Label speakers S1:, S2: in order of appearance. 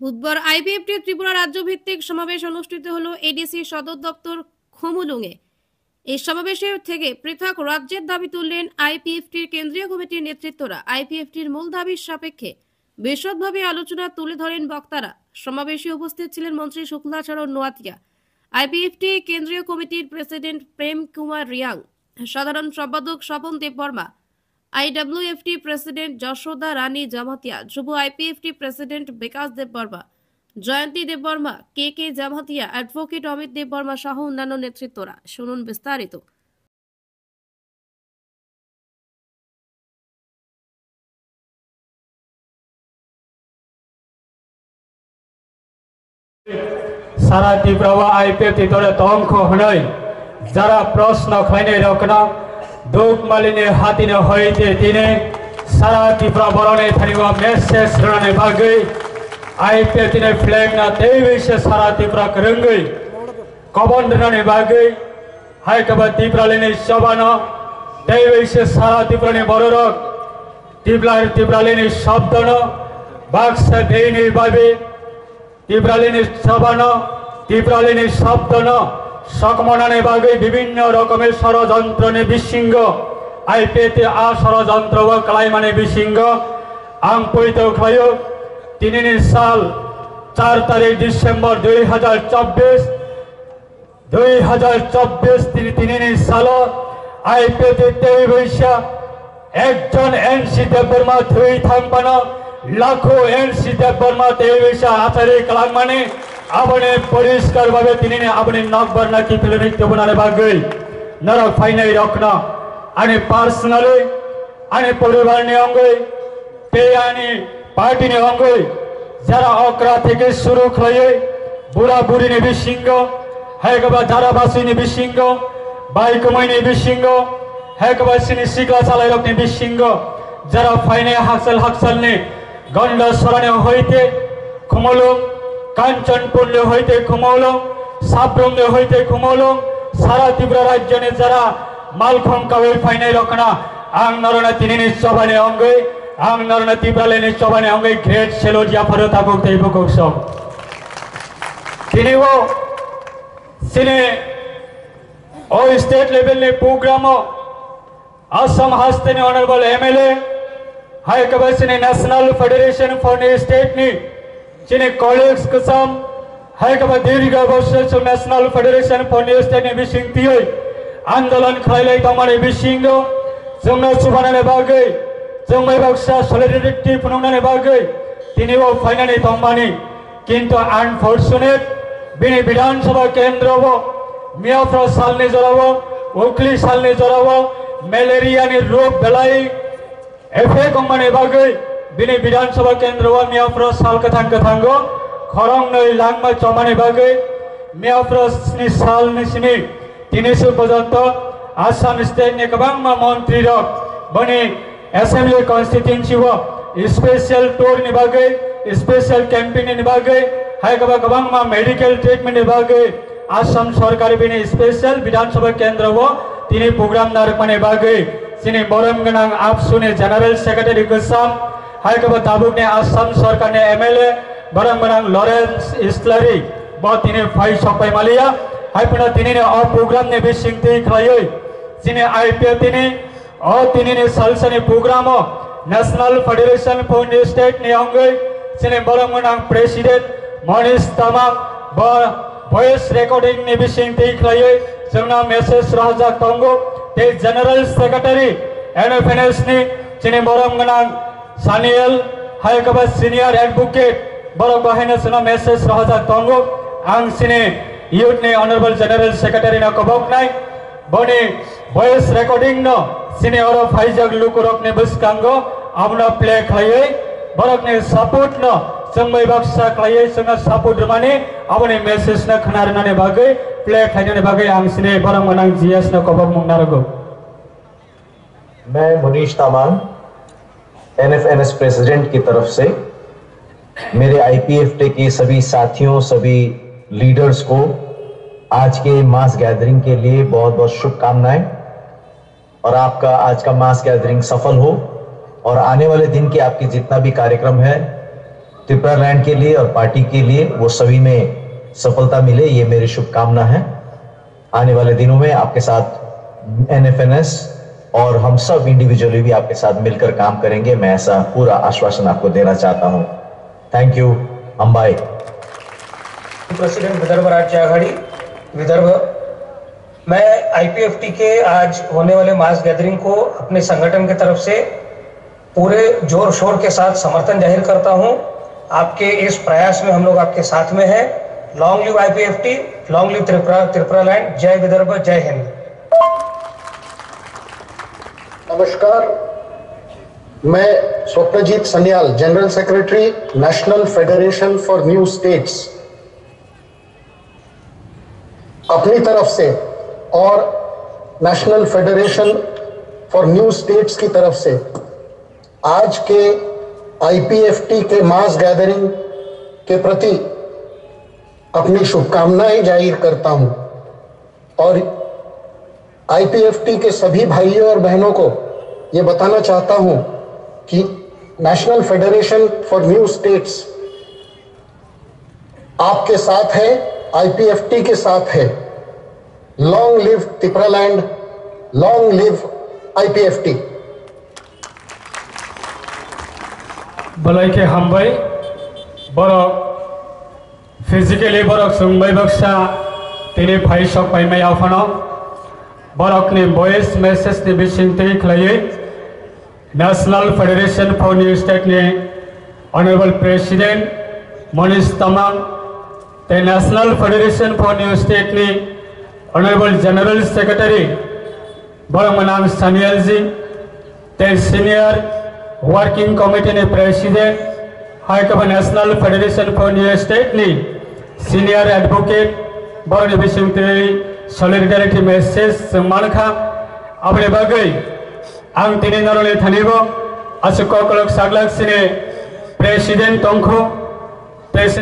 S1: বুধবার আইপিএফটি ত্রিপুরা রাজ্যভিত্তিক সমাবেশ অনুষ্ঠিত হলো এডিসি সদর দপ্তর খমুলুঙে। এই সমাবেশে থেকে পৃথক রাজ্যের দাবি তুললেন আইপিএফটির কেন্দ্রীয় কমিটির নেতৃত্বরা। আইপিএফটির মূল দাবির সাপেক্ষে বিশদভাবে আলোচনা তুলে ধরেন বক্তারা। সমাবেশে উপস্থিত ছিলেন মন্ত্রী শুক্লাচরণ নোয়াতিয়া, আইপিএফটি কেন্দ্রীয় কমিটির প্রেসিডেন্ট প্রেম কুমার রিয়াং, সাধারণ সম্পাদক স্বপন দেববর্মা, আইডব্লিউএফটি প্রেসিডেন্ট যশোদা রানী জামাতিয়া, যুব আইপিএফটি প্রেসিডেন্ট বিকাশ দেববর্মা, জয়ন্তী দেববর্মা, কে কে জামাতিয়া, অ্যাডভোকেট অমিত দেববর্মা সহ অন্যান্য নেতৃত্বরা। শুনুন বিস্তারিত।
S2: सारा ত্রিপুরা আইপিএফটি দলে তংখ হনই যারা প্রশ্ন খাইনে রকনা দুঃখ মালিনে হাতিনে হইতে দিনে সারা ত্রিপুরা বরণে থানিব মেসেজ রণে বাগে आईपीएफटी ने फ्लैग ना तेईसे सारा ত্রিপুরা करंगई कबन रणे बागे हाय कब ত্রিপুরা लेने शबाना तेईसे सारा ত্রিপুরা ने बड़रक ত্রিপুরা लेने शब्दन बाक्स देने बाबे ত্রিপুরা लेने शबाना ত্রিপুরা लेने शब्दन सकमनाने बागे विभिन्न रकमेर षड़यंत्र ने विसिंग आईपीएफटी आ षड़यंत्र व क्लाइमाने विसिंग आं पयित खायो 3 साल 4 तारीख डिसेम्बर 2024 3 साल आईपीएफटी एकजन एनसी देवबर्मा थुई थांबानो लाखो एनसी देवबर्मा तेईसा आचार्य कलाम माने आबने परिष्कार भावे तिनिने आबने नकबरना की फिल्मिक देबनाने बागै नरक फाइनाय रखना आने पर्सनली आने परिवारनि अंगै पेयानि पार्टी ने अंगै जरा अक्रा থেকে শুরু করে বুড়া বুড়ি ने বিসিঙ্গ হেগবা ধারাবাসী ने বিসিঙ্গ বাইকময় ने বিসিঙ্গ হেগবা সিনি সিগলা চালাই রকনে বিসিঙ্গ जरा फाइने हाकसाल ने गंड सराने হইতে খুমলং কাঞ্চনপুর ने হইতে খুমলং সাবরং ने হইতে খুমলং সারা ত্রিপুরা राज्य ने जरा मालखं कावे फाइने रखना आं नरना तिनिनि सबाने अंगै आं नरना ত্রিপুরা लेने सबाने अंगै ग्रेट सेलो जाफर ताबुक तेबुक सब तिनिओ सिने ओ स्टेट लेवल ने प्रोग्राम असम हस्ते ने ऑनरेबल एमएलए हाई कबसिने नेशनल फेडरेशन फॉर स्टेट नि चिने कॉलेज कसम हाई कब दीर्घ वर्ष नेशनल फेडरेशन फॉर स्टेट ने बिसिंगतियै आंदोलन खालाय तमाने बिसिंगो जोंनो सुबानाने बागै जोंमै बाक्सा सलिडारिटी फुनुंनाने बागै तिनिओ फाइनाने तमाने किंतु अनफॉर्चुनेट बिनि विधानसभा केंद्र मियाफ्रा सालने जरावो उखली सालने जरावो मलेरिया नि रोग बेलाई एफे गमाने बागै बिनि विधानसभा केंद्र मियाफ्रा साल कथांगो खरं नै लांगमा चमाने बागै मियाफ्रा नि साल निसिनि 300 पर्यंत आसाम स्टेट ने गोबां मंत्री रक बने असेंबली कन्स्टिट्युएंसी व स्पेशल टूर नि बागै स्पेशल कैंपेन नि बागै हाय गोबां मेडिकल ट्रीटमेंट नि बागै आसाम सरकार बिनि स्पेशल विधानसभा केंद्र व तिनि प्रोग्राम नारकमाने बागै सिनि बरम गनां आबसुनि जनरल सेक्रेटारी गोसाम हाय दाबुक ने आसाम सरकार ने एमएलए बरम गनां लॉरेंस इस्लारी ब तिनि फाइ सपाय मालिया हाय पुना तिनि ने अ प्रोग्राम ने बिसिंगति खायै सिनि आईपीएफटी ने अ तिनि ने सालसानि programme national federation for state ने अंगै सिनि बरम गनां प्रेसिडेंट मनीष तामाङ ब वॉइस रिकॉर्डिंग ने बिसिंगति खायै जोंना मेसेज राजा तंगो ते जनरल सेक्रेटरी एनएफएनएस नि चिनि बरम गनां सानियल हाय कबा सीनियर एडवोकेट बरम बाहायना जोंना मेसेज राजा तंगो आं सिनि यूथ ने ऑनरेबल जनरल सेक्रेटरी ना कबक नाय बने वॉइस रिकॉर्डिंग न सिनि और फाइजक लुकुरक ने बसकांगो आमना प्ले खायै बरक ने सपोर्ट न जोंमै बाक्सा खायै जोंना सपोर्ट माने आबने मेसेज न खनारनाने बागै प्ले खायनाने बागै आं सिनि बरम गनां जीएस न कबक मुंगनारगो।
S3: मैं मनीष तामाङ एनएफएनएस प्रेसिडेंट की तरफ से मेरे आईपीएफटी के सभी साथियों सभी लीडर्स को आज के मास गैदरिंग के लिए बहुत बहुत शुभकामनाएं और आपका आज का मास गैदरिंग सफल हो और आने वाले दिन के आपके जितना भी कार्यक्रम है त्रिपुरा लैंड के लिए और पार्टी के लिए वो सभी में सफलता मिले, ये मेरी शुभकामना है। आने वाले दिनों में आपके साथ NFNS और हम सब इंडिविजुअली भी आपके साथ मिलकर काम करेंगे। मैं ऐसा पूरा आश्वासन आपको देना चाहता हूं। Thank you. Ambai.
S4: President Vidarbha राज्य आघाड़ी विदर्भ, मैं IPFT के आज होने वाले मास गैदरिंग को अपने संगठन की तरफ से पूरे जोर शोर के साथ समर्थन जाहिर करता हूं। आपके इस प्रयास में हम लोग आपके साथ में हैं। Long live IPFT, long live Tripura land. Jai Vidarbha, Jai Hind.
S5: नमस्कार, मैं Swapnajit Sanyal, general secretary, national federation for new states, अपनी तरफ से और national federation for new states की तरफ से आज के IPFT के मास गैदरिंग के प्रति अपनी शुभकामनाएं जाहिर करता हूं और IPFT के सभी भाइयों और बहनों को ये बताना चाहता हूं कि national federation for new states आपके साथ है, IPFT के साथ है। Long live Tripura land, long live IPFT।
S2: बलाई के हामबाय बरक फिजिकली बरक सुंबाय बक्सा तिनि फाइ सक पाइमाय आफानो बरकनि वॉइस मेसेज नि बिसिंथि खलायै national federation for new state नि honourable president Manish Tamang, the national federation for new state नि ऑनरेबल जनरल सेक्रेटरी बरमनाम Sanyal ji, the senior working committee नि प्रेसिडेंट हाइकमा national federation for new state नि सीनियर एडवोकेट बरनि बिसिंथि सलिडारिटी मेसेज जों मानखा अपने बागै आं तिनि नरले थानिबो आसुक कलक सागलाक सिने प्रेसिडेंट तंखो